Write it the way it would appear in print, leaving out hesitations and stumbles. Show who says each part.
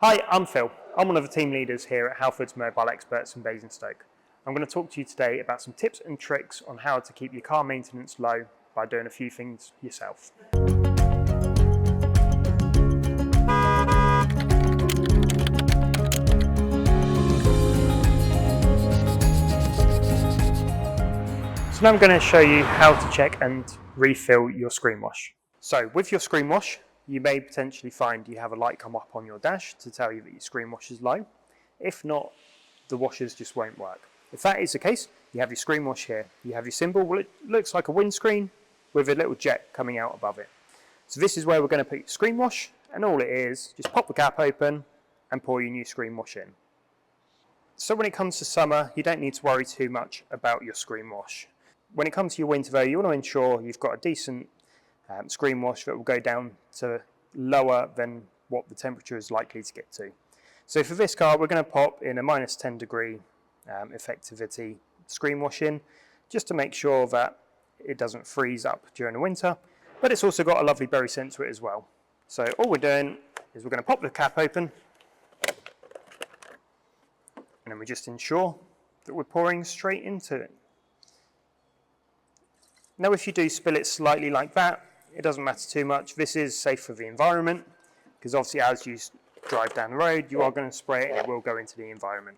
Speaker 1: Hi, I'm Phil. I'm one of the team leaders here at Halfords Mobile Experts in Basingstoke. I'm going to talk to you today about some tips and tricks on how to keep your car maintenance low by doing a few things yourself. So now I'm going to show you how to check and refill your screen wash. So with your screen wash, you may potentially find you have a light come up on your dash to tell you that your screen wash is low. If not, the washers just won't work. If that is the case, you have your screen wash here. You have your symbol. Well, it looks like a windscreen with a little jet coming out above it. So this is where we're going to put your screen wash, and all it is, just pop the cap open and pour your new screen wash in. So when it comes to summer, you don't need to worry too much about your screen wash. When it comes to your winter though, you want to ensure you've got a decent screen wash that will go down to lower than what the temperature is likely to get to. So for this car, we're going to pop in a minus 10 degree effectivity screen wash in, just to make sure that it doesn't freeze up during the winter, but it's also got a lovely berry scent to it as well. So all we're doing is we're going to pop the cap open, and then we just ensure that we're pouring straight into it. Now if you do spill it slightly like that, it doesn't matter too much. This is safe for the environment, because obviously as you drive down the road, you are going to spray it and it will go into the environment.